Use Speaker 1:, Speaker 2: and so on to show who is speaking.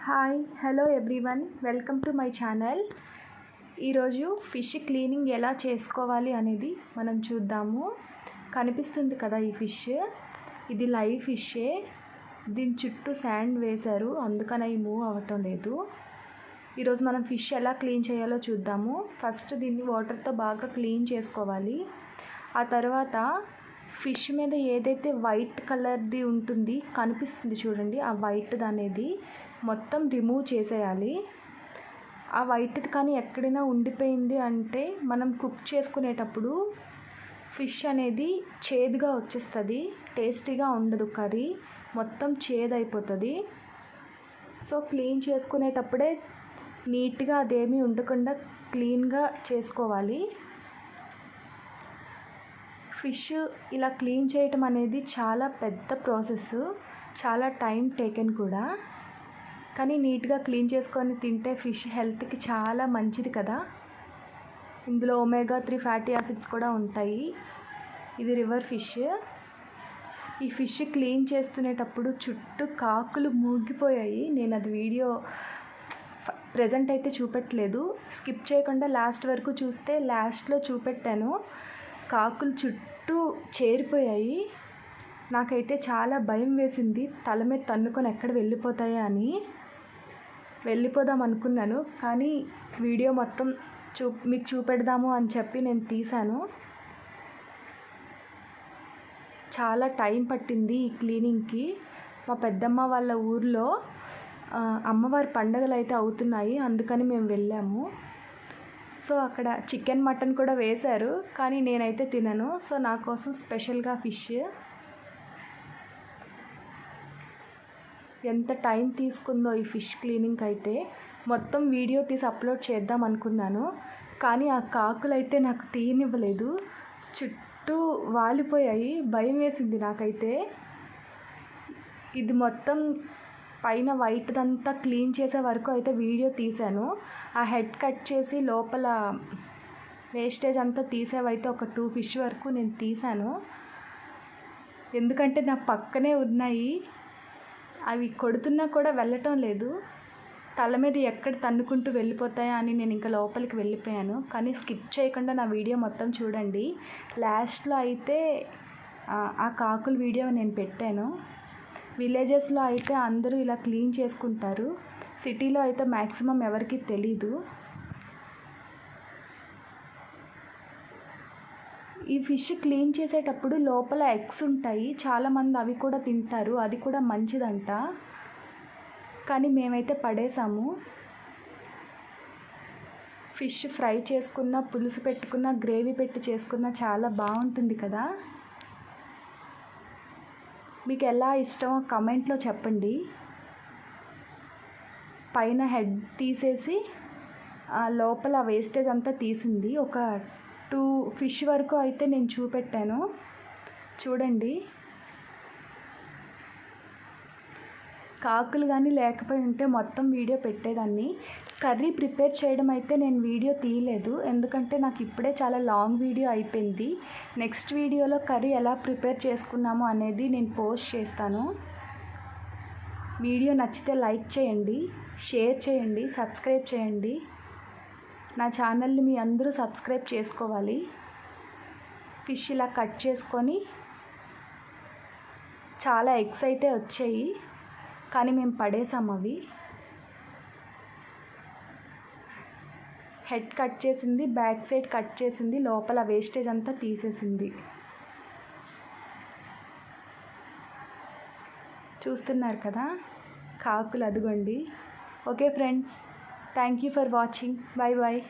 Speaker 1: Hi hello everyone, welcome to my channel. ఈరోజు fish cleaning ఎలా చేసుకోవాలి అనేది మనం చూద్దాము. కనిపిస్తుంది కదా ఈ ఫిష్, ఇది లైవ్ ఫిషే. దీని చుట్టూ శాండ్ వేశారు, అందుకని అవి మూవ్ అవ్వటం లేదు. ఈరోజు మనం ఫిష్ ఎలా క్లీన్ చేయాలో చూద్దాము. ఫస్ట్ దీన్ని వాటర్తో బాగా క్లీన్ చేసుకోవాలి. ఆ తర్వాత ఫిష్ మీద ఏదైతే వైట్ కలర్ది ఉంటుంది కనిపిస్తుంది చూడండి, ఆ వైట్ది అనేది మొత్తం రిమూవ్ చేసేయాలి. ఆ వైట్ది కానీ ఎక్కడైనా ఉండిపోయింది అంటే మనం కుక్ చేసుకునేటప్పుడు ఫిష్ అనేది చేదుగా వచ్చేస్తుంది, టేస్టీగా ఉండదు, కర్రీ మొత్తం చేదైపోతుంది. సో క్లీన్ చేసుకునేటప్పుడే నీట్గా అదేమీ ఉండకుండా క్లీన్గా చేసుకోవాలి. ఫిష్ ఇలా క్లీన్ చేయటం అనేది చాలా పెద్ద ప్రాసెస్, చాలా టైం టేకెన్ కూడా. కానీ నీట్గా క్లీన్ చేసుకొని తింటే ఫిష్ హెల్త్కి చాలా మంచిది కదా. ఇందులో ఒమేగా 3 ఫ్యాటీ యాసిడ్స్ కూడా ఉంటాయి. ఇది రివర్ ఫిష్. ఈ ఫిష్ క్లీన్ చేస్తునేటప్పుడు చుట్టూ కాకులు మూగిపోయాయి. నేను అది వీడియో ప్రజెంట్ అయితే చూపెట్టలేదు, స్కిప్ చేయకుండా లాస్ట్ వరకు చూస్తే లాస్ట్లో చూపెట్టాను. కాకులు చుట్టూ చేరిపోయాయి. నాకైతే చాలా భయం వేసింది, తల మీద తన్నుకొని ఎక్కడ వెళ్ళిపోతాయా అని. వెళ్ళిపోదాం అనుకున్నాను, కానీ వీడియో మొత్తం మీకు చూపెడదాము అని చెప్పి నేను తీశాను. చాలా టైం పట్టింది ఈ క్లీనింగ్కి. మా పెద్దమ్మ వాళ్ళ ఊర్లో అమ్మవారి పండగలు అయితే అవుతున్నాయి, అందుకని మేము వెళ్ళాము. సో అక్కడ చికెన్ మటన్ కూడా వేశారు, కానీ నేనైతే తినను. సో నా కోసం స్పెషల్గా ఫిష్. ఎంత టైం తీసుకుందో ఈ ఫిష్ క్లీనింగ్ అయితే. మొత్తం వీడియో తీసి అప్లోడ్ చేద్దాం అనుకున్నాను, కానీ ఆ కాకులు అయితే నాకు తీయనివ్వలేదు, చుట్టూ వాలిపోయాయి. భయం వేసింది నాకైతే. ఇది మొత్తం పైన వైట్దంతా క్లీన్ చేసే వరకు అయితే వీడియో తీశాను. ఆ హెడ్ కట్ చేసి లోపల వేస్టేజ్ అంతా తీసేవైతే ఒక 2 ఫిష్ వరకు నేను తీశాను. ఎందుకంటే నా పక్కనే ఉన్నాయి, అవి కొడుతున్నా కూడా వెళ్ళటం లేదు. తల మీద ఎక్కడ తన్నుకుంటూ వెళ్ళిపోతాయా అని నేను ఇంకా లోపలికి వెళ్ళిపోయాను. కానీ స్కిప్ చేయకుండా నా వీడియో మొత్తం చూడండి. లాస్ట్లో అయితే ఆ కాకుల వీడియో నేను పెట్టాను. విలేజెస్లో అయితే అందరూ ఇలా క్లీన్ చేసుకుంటారు, సిటీలో అయితే మ్యాక్సిమం ఎవరికి తెలీదు. ఈ ఫిష్ క్లీన్ చేసేటప్పుడు లోపల ఎగ్స్ ఉంటాయి, చాలామంది అవి కూడా తింటారు, అది కూడా మంచిదంట. కానీ మేమైతే పడేసాము. ఫిష్ ఫ్రై చేసుకున్న, పులుసు పెట్టుకున్న, గ్రేవీ పెట్టి చేసుకున్న చాలా బాగుంటుంది కదా. మీకు ఎలా ఇష్టమో కమెంట్లో చెప్పండి. పైన హెడ్ తీసేసి లోపల వేస్టేజ్ అంతా తీసింది. ఒక 2 ఫిష్ వరకు అయితే నేను చూపెట్టాను, చూడండి. కాకులు కానీ లేకపోయి ఉంటే మొత్తం వీడియో పెట్టేదాన్ని. కర్రీ ప్రిపేర్ చేయడం అయితే నేను వీడియో తీయలేదు, ఎందుకంటే నాకు ఇప్పుడే చాలా లాంగ్ వీడియో అయిపోయింది. నెక్స్ట్ వీడియోలో కర్రీ ఎలా ప్రిపేర్ చేసుకున్నామో అనేది నేను పోస్ట్ చేస్తాను. వీడియో నచ్చితే లైక్ చేయండి, షేర్ చేయండి, సబ్స్క్రైబ్ చేయండి. నా ఛానల్ని మీ అందరూ సబ్స్క్రైబ్ చేసుకోవాలి. ఫిష్ ఇలా కట్ చేసుకొని చాలా ఎగ్స్ అయితే వచ్చాయి, కానీ మేము పడేసాము అవి. హెడ్ కట్ చేసింది, బ్యాక్ సైడ్ కట్ చేసింది, లోపల వేస్టేజ్ అంతా తీసేసింది. చూస్తున్నారు కదా కాకులు, అదిగోండి. Okay friends, thank you for watching. Bye bye.